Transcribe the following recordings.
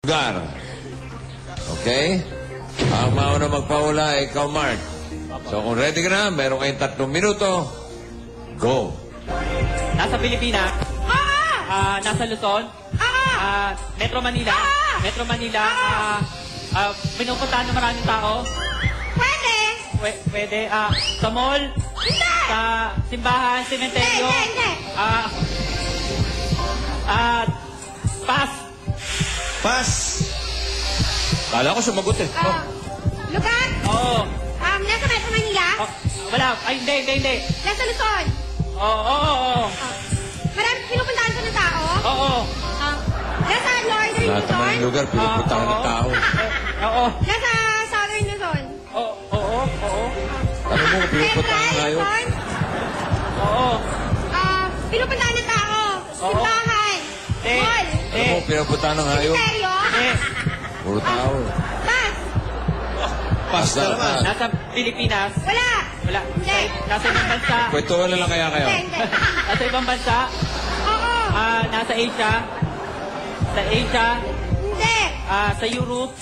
lugar. Okay? Ang mauna magpahula ay ikaw, Mark. So kung ready ka na, meron kayong 3 minuto. Go. Nasa Pilipinas. Nasa Luzon. Metro Manila. Metro Manila. Pinupuntahan ng maraming tao. Pwede. Pwede. Sa mall. Hindi. Sa simbahan, sementeryo. Hindi. Pass. Pass. Kala ko sumagot eh. Lugar. Oo. Nasa Metro Manila. Wala. Ay, hindi. Nasa Luzon. Oo. Marami pinupuntahan ko ng tao. Oo. Nasa Northern Lahat naman Luzon. ng lugar, pinupuntahan ng tao. Oo. Nasa Southern Luzon. Oo. Ano mo, pinupuntahan Central ngayon? Luzon. Oo. Pinupuntahan ng tao. Oo. Simbahan. Mall. Ano mo, pinupuntahan ng ngayon? Cemeteryo. Puro tao. Bus. Pass na naman. Nasa Pilipinas. Wala. Wala. Hindi. Nasa ibang bansa. Kwentuhan na lang kaya kayo. Hindi. Nasa ibang bansa. Oo. Nasa Asia. Sa Asia. Hindi. Sa Europe.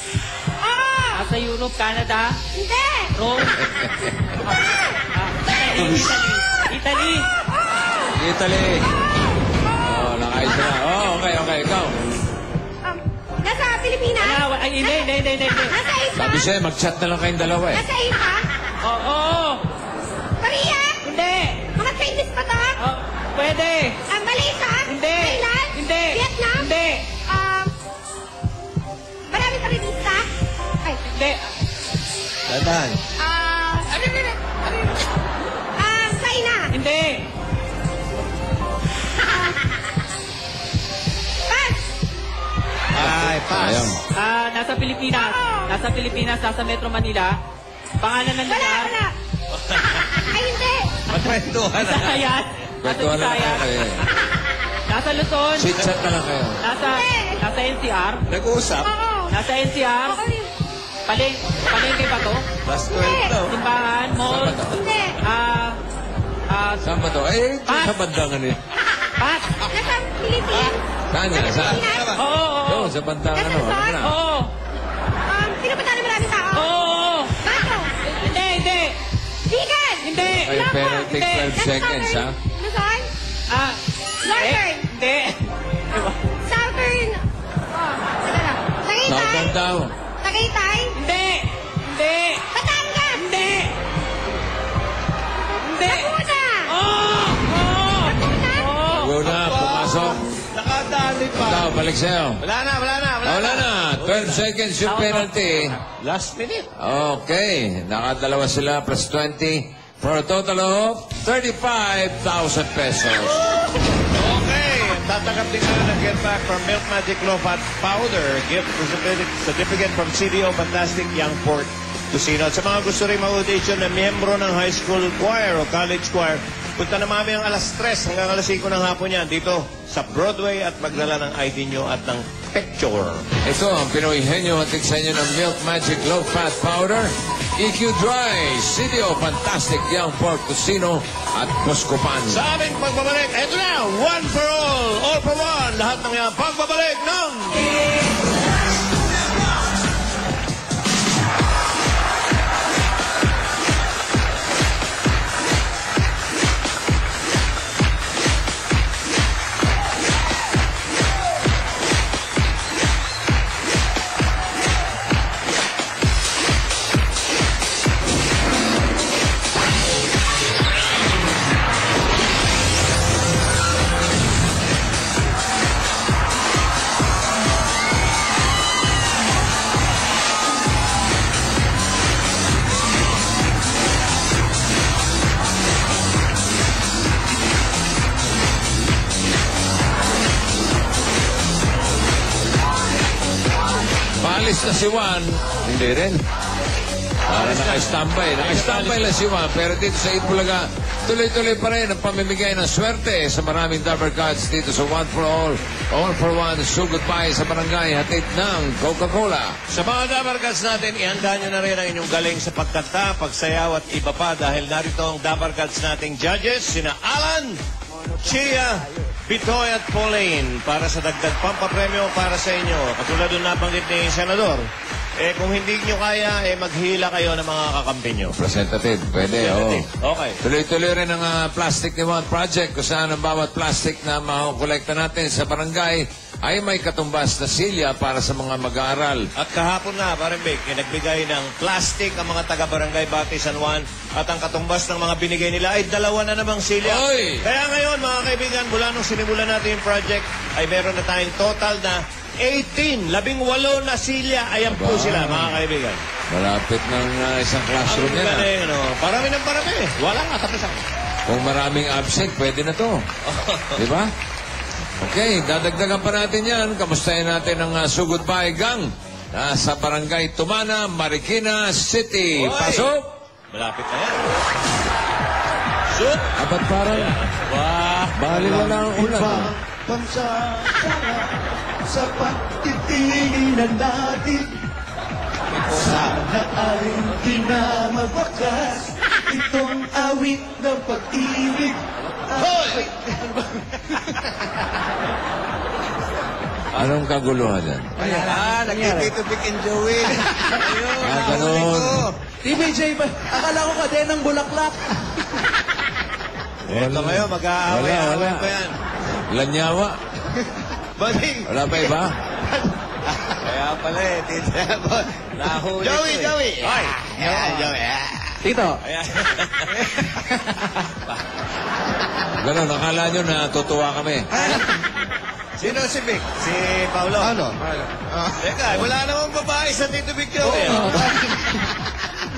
Oo. Sa Europe, Canada. Hindi. Rome. Italy. Italy. Oh, nakaisa na. Oh, okay. Ikaw. Nasa Pilipinas. Ay, hindi. Nasa Asia. Sabi siya, mag-chat na lang kayong dalawa eh. Nasa Asia. Oo. Korea. Hindi. Mga Chinese ba to? Pwede. Malaysia. Hindi. Thailand. Hindi. Vietnam. Hindi. Maraming turista. Ay. Hindi. Tandaan. China. Hindi. Pass. Ay, pass. Sayang. Nasa Pilipinas. Nasa Pilipinas, nasa Metro Manila. Pangalan ng lugar. Wala. Ay, hindi. Magkwentuhan na. Visayas. Nasa Kwentuhan na lang Visayas. kayo eh. Nasa Luzon. Chit-chat na lang kayo. Nasa NCR. Nag-uusap. Oo. Nasa NCR. Okay. Palengke ba to? Plus 12 daw. Simbahan, mall. Saan ba to? Hindi. Saan ba to? Eh, sa bandangan eh. Pat. Nasa Philippines. Saan yan? Saan? Pilipinas. Oo. Doon, sa bandangan ano. Ano na? Oo. Pinupuntahan ng maraming tao. Oo. Bato. Hindi. Vegan. Hindi. Ay, penalty 12 seconds, ha? Luzon. Northern. Hindi. Southern. Tagaytay. Southern daw. Tagaytay. Hindi. Batangas. Hindi. Laguna. Oo. Go na, pumasok. Nakadali pa. Ikaw, balik sa'yo. Wala na. 12 seconds yung penalty. Last minute. Okay. Nakadalawa sila plus 20 for a total of 35,000 pesos. Okay. Tatanggap din kayo ng Get Back from Milk Magic Low Fat Powder. Gift certificate from CDO Fantastic Young Port Tusino. At sa mga gusto rin ma-audition na miyembro ng high school choir o college choir, punta na mami ang alas 3 hanggang alas 5 ng hapon yan dito sa Broadway at magdala ng ID nyo at ng picture. Ito ang Pinoy Henyo hatid sa inyo ng Milk Magic Low Fat Powder, EQ Dry, CDO Fantastic Young Pork Tusino at Buscopan. Sa aming pagbabalik, eto na, one for all for one. Lahat ng yan, pagbabalik ng... Paalis na si Juan, hindi rin. Para naka-standby. Naka-standby lang si Juan, pero dito sa Itbulaga, tuloy-tuloy pa rin ang pamimigay ng swerte sa maraming Dabber Cards dito sa One for All for One, So Goodbye sa barangay, hatid ng Coca-Cola. Sa mga Dabber Cards natin, ihanda nyo na rin ang inyong galing sa pagkanta, pagsayaw at iba pa dahil narito ang Dabber Cards nating judges, sina Alan, Chia, Pitoy at Pauline para sa dagdag pampapremyo para sa inyo. Katulad doon nabanggit ni Senador, kung hindi nyo kaya, maghila kayo ng mga kakampi nyo. Representative, pwede, oo. Okay. Tuloy-tuloy rin ang Plastic ni One Project kung saan ang bawat plastic na makukolekta natin sa barangay ay may katumbas na silya para sa mga mag-aaral. At kahapon nga, parang Vic, nagbigay ng plastic ang mga taga-barangay Bati San Juan at ang katumbas ng mga binigay nila ay 2 na namang silya. Oy! Kaya ngayon, mga kaibigan, mula nung sinimulan natin yung project, ay meron na tayong total na 18 na silya. Ayan po Aba. sila, mga kaibigan. Malapit ng isang classroom Ang yan. galing, ano? Parami ng parami. Wala nga, tapos ako. Kung maraming absent, pwede na to. Di ba? Okay, dadagdagan pa natin yan. Kamustahin natin ang Sugod Bahay Gang sa Barangay Tumana, Marikina City. Oy! Pasok! Malapit na yan. Shoot! Abat parang bali wala ang ulan. Bansa sa pagtitinginan natin. Sana ay di na mabakas itong awit ng pag-ibig. Hoy! Anong kaguluhan yan? Nagkikita Vic and Joey. Ganun. TBJ, akala ko kadenang bulaklak. Ito kayo, mag-aaway-aaway pa yan. Lanyawa. Bading! Wala pa iba? Kaya pala tita. Nahuli Joey, ko Joey. Ay! Ayan, Joey. Tito, Ayan. Ganun, akala nyo na tutuwa kami. Sino si Vic? Si Paulo. Ano? Teka, wala namang babae sa Tito Vic Joey.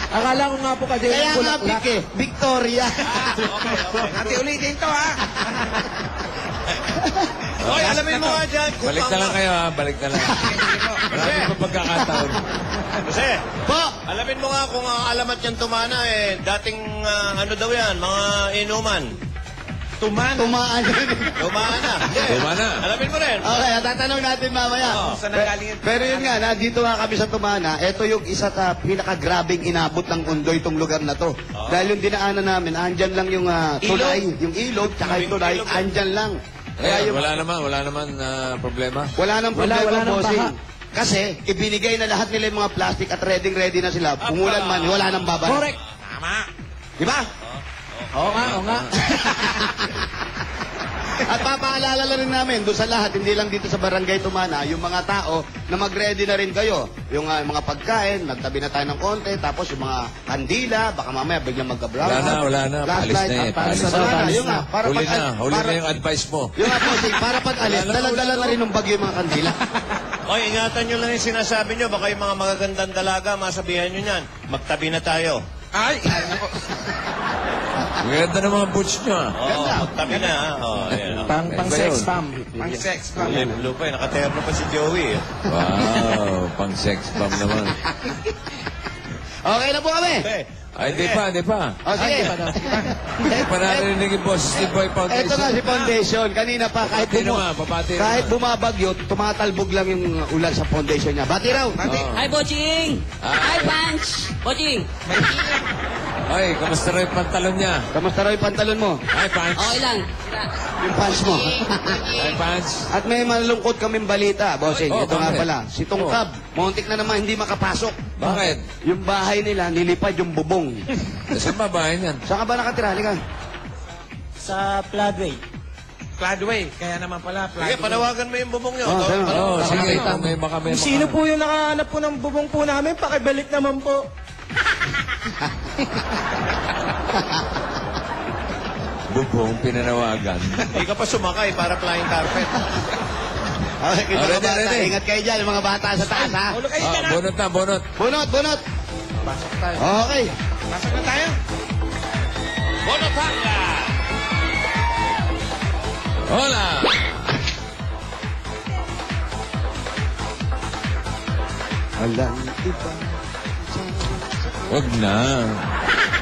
akala ko nga po kasi Kaya nga, Vic eh. Victoria. Okay. Ate, ulitin to ha. Hoy, alamin mo nga dyan. kung Balik na lang tama. kayo ha, balik na lang. Marami pa pagkakataon. Kasi, Po! alamin mo nga kung ang alamat niyang tumana dating ano daw yan, mga inuman. Tumaan Tumaan na. Hindi. Tuma na. Alamin mo rin. Okay, tatanong natin mamaya. Oo. Saan nanggaling Pero yun nga, nandito nga kami sa Tumana. Ito yung isa sa pinakagrabing inabot ng mundo itong lugar na to. Dahil yung dinaanan namin, andyan lang yung tulay, yung ilog, tsaka yung tulay, Ilog. andyan lang. Kaya Ayan, yung, wala naman problema. wala nang problema, wala nang bossing. baha. Kasi, ibinigay na lahat nila yung mga plastic at ready na sila. Umulan man, wala nang babara. correct. Di ba? Oo nga. At papaalala na rin namin doon sa lahat, hindi lang dito sa Barangay Tumana, yung mga tao na mag-ready na rin kayo. Yung mga pagkain, nagtabi na tayo ng konti, tapos yung mga kandila, baka mamaya biglang magka-brown. Wala na. Paalis na eh. Paalis na. Yun nga, para Huli pag- na. Huli para- na yung advice mo. Yung nga po, Sing, para pag-alis, Wala na, dala-dala na rin ng bagyo yung mga kandila. Oy, ingatan nyo lang yung sinasabi nyo. Baka yung mga magagandang dalaga, masabihan nyo yan. Magtabi na tayo. Ang ganda ng mga boots nyo ah. Oo, magtabi na. Ayan. Pang sex bomb. Blue pa, nakaterno pa si Joey. Wow, pang sex bomb naman. Okay na po kami. Okay. Ay, di pa. O, sige. Hindi pa narinig yung boss ni Boy Foundation. Ito na si Foundation. Kanina pa, kahit, Babati naman, babati kahit naman. bumabagyo, tumatalbog lang yung ulan sa foundation niya. Bati raw. Oo. Hi, Boching! Hi, Punch! Boching! Ay, kamusta rin yung pantalon niya? Kamusta raw yung pantalon mo? Hi, Pants. lang. Yung pants mo. Hi, Pants. At may malungkot kaming balita, bossing. Oh, Ito nga bakit? pala. Si Tungkab, muntik na naman hindi makapasok. Bakit? Yung bahay nila, nilipad yung bubong. Saan ba bahay niyan? Saan ka ba nakatira? Halika. Sa Floodway. Floodway, kaya naman pala Sige, panawagan mo yung bubong nyo. Oh, saan? Oo, sige. Kung may baka may Sino po yung nakahanap po ng bubong po namin? Pakibalik naman po. bubong pinanawagan. Hindi ka pa sumakay para flying carpet. Okay, mga Ready, bata. ready. Ingat kayo dyan, mga bata sa taas, ha? Ulo kayo dyan, ha? Bunot na, bunot. Bunot, bunot. Pasok tayo. Okay. Pasok na tayo. Bonotanga! Hola! Alam, iba. Wag na.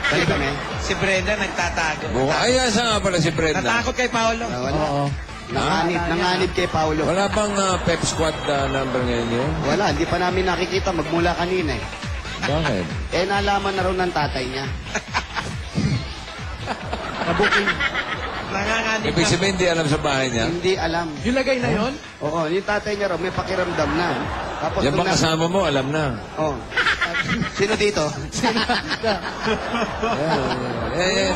Balik kami. Si Brenda nagtatago. Ay, asa nga pala si Brenda? Natakot kay Paolo. Wala. Nanganib kay Paolo. Wala bang pep squad number ngayon yun? Wala, hindi pa namin nakikita magmula kanina eh. Bakit? Nalaman na raw ng tatay niya. Nabuking. Nanganganib Ibig sabihin, hindi alam sa bahay niya. Hindi alam. Yung lagay na yon? Oo, yung tatay niya raw, may pakiramdam na. Tapos Yan nung ba kasama mo, alam na. Oh. Sino dito?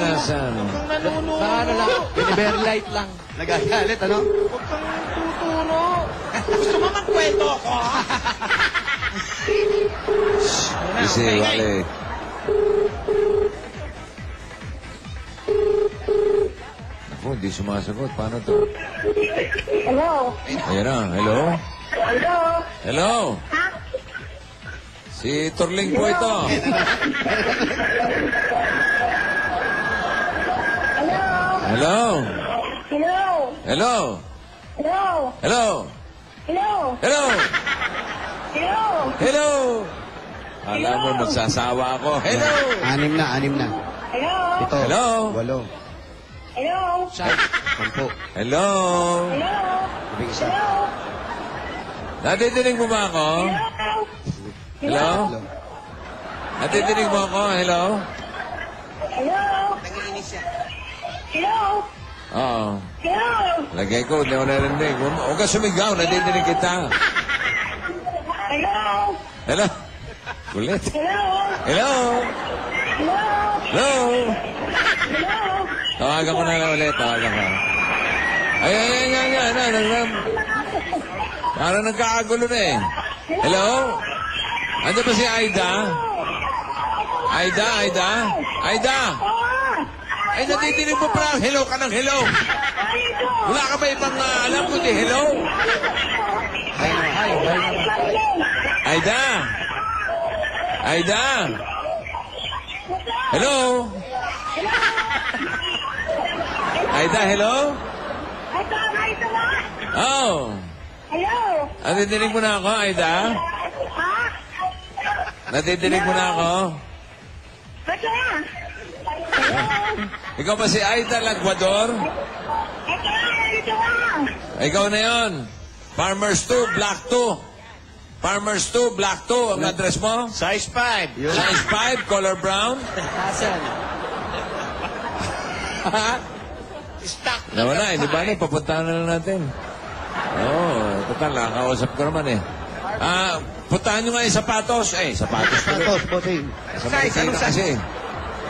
Nasa ano. Sa ano lang, Univerlight lang. Nagagalit, ano? Huwag kang tutuno. Gusto mo magkwento ko? Kasi, wale. Ako, hindi sumasagot. Paano to? Hello? Ayan na. Hello? Hello? Hello? Si Turling po ito. Hello? Hello? Hello? Hello? Hello? Hello? Hello? Hello? Hello? Hello? Alam mo, magsasawa ako. Hello? Anim na. Hello? Ito. Hello? 8. Hello? 10. Hello? Hello? Ibig isa. Hello? Nadidinig mo ba ako? Hello? Nadidinig mo ako? Hello? Hello? Hello? Oo. Hello? Lagay ko, hindi ako narinig. Huwag ka sumigaw, nadidinig kita. Hello? Hello? Kulit. Hello? Hello? Hello? Hello? Hello? Tawagan ko na lang ulit, tawagan ko. Ay. Parang nagkakagulo na eh. Hello? Ano ba si Aida? Aida? Ay, nadidinig mo pa. Hello ka ng hello. Wala ka ba ibang alam kundi hello? Aida? Hello? Aida, hello? Oh. Hello? Nadidinig mo na ako, Aida? Nadidinig mo na ako? Ba't na? Ikaw ba si Aida Laguador? Ito na. Ikaw na yon. Farmers 2, Block 2. Farmers 2, Block 2. Ang address mo? Size 5. Size 5, color brown. Hassel. Stock. Nawala, hindi ba na? Papuntahan na lang natin. Total, nakakausap ko naman eh. Puntahan nyo nga yung sapatos. Sapatos. Sapatos, bossing. Sa Marikina kasi.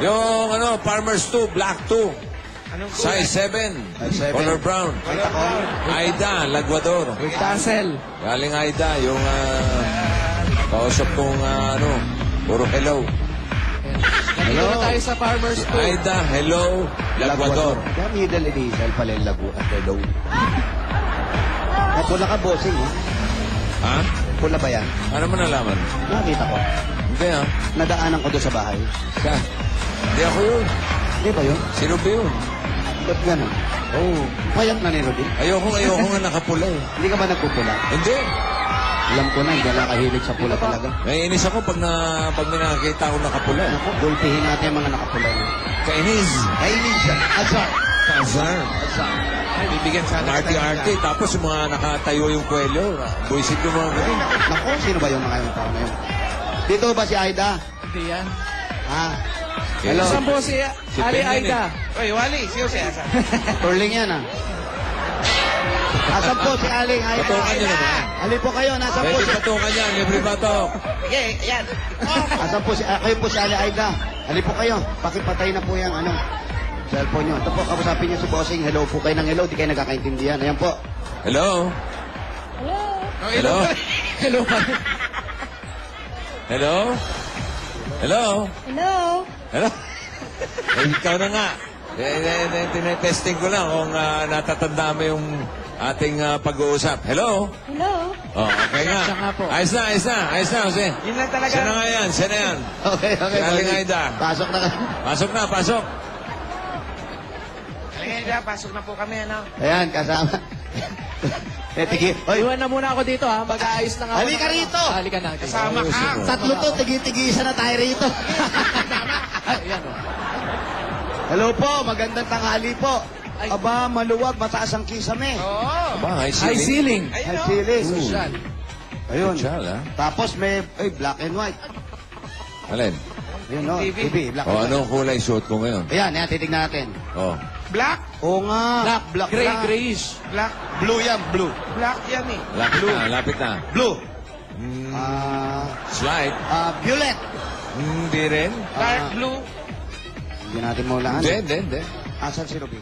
Yung Farmers 2, Black 2. Size 7. Color brown. Aida, Laguador. With tassel. Galing Aida, yung kausap kong puro hello. Nandito na tayo sa Farmers 2. Aida, hello, Laguador. Kaya middle initial pala yung Hello. Pula ka, bossing. Ha? Pula ba yan? Ano mo nalaman? Nakita ko. Hindi Nadaanan ko doon sa bahay. Saan? Hindi ako yun. Hindi ba yun? Sino ba yun? Ba't gano'n? Oh. Payat na ni Rudy. Ayoko nga nakapula eh. Hindi ka ba nagpupula? Hindi. Alam ko na, hindi ka nakahilig sa pula talaga. Naiinis ako pag may nakakita ako nakapula. Naku, gulpihin natin yung mga nakapula. Kainis. Kainig siya. Azar. Kazar. Azar. Bibigyan sana Ang arte-arte. Tapos yung mga nakatayo yung kwelyo. Buisit yung mga ganun. Naku, sino ba yung mga yung tao na yun? Dito ba si Aida? Hindi yan. Ha? Hello? Saan po si Ali Pengen Aida? Oy, Wally, siyo siya. Turling yan, ha? Asan po si Aling Aida? Patukan nyo naman. Ali po kayo, nasan po Pwede si... patukan yan. Libre patok. Sige, yan. Asan po si... kayo po si Ali Aida. Ali po kayo. Pakipatay na po yung cellphone nyo. Ito po, kausapin nyo si Bossing. Hello po kayo ng hello. Di kayo nagkakaintindihan. Ayan po. Hello? Hello? Hello? Hello pa. Hello? Hello? Hello? Hello? Ikaw na nga. Tinetesting ko lang kung natatanda mo yung ating pag-uusap. Hello? Hello? Okay nga. Siya nga po. Ayos na, Jose. Yun lang talaga. Siya na nga yan, siya na yan. Okay. Si Aling Bossing. Aida. Pasok na kayo. Pasok. Halika, pasok na po kami, ano? Ayan, kasama. Tigi. Hoy, Iwan na muna ako dito ha. Mag-aayos lang ako. Halika rito. Halika na. Kasama ka. tatlo to, tigi-tigi-isa na tayo rito. Ayan o. Hello po, magandang tanghali po. Aba, maluwag, mataas ang kisame. Oo. Ba, high High ceiling. ceiling. High ceiling. Social. Ayun. Social, ha? Tapos may black and white. Alin? Ayun, no? TV, black and white. Anong kulay suot ko ngayon? Ayan, titignan natin. Black? Oo nga. Black, gray, na. grayish. Black. Blue yan, blue. Black yan eh. Lapit na, lapit na. Blue. Slide. Violet. Hindi rin. Dark Ah. blue. Hindi natin maulaan. Hindi. Asan si Ruby?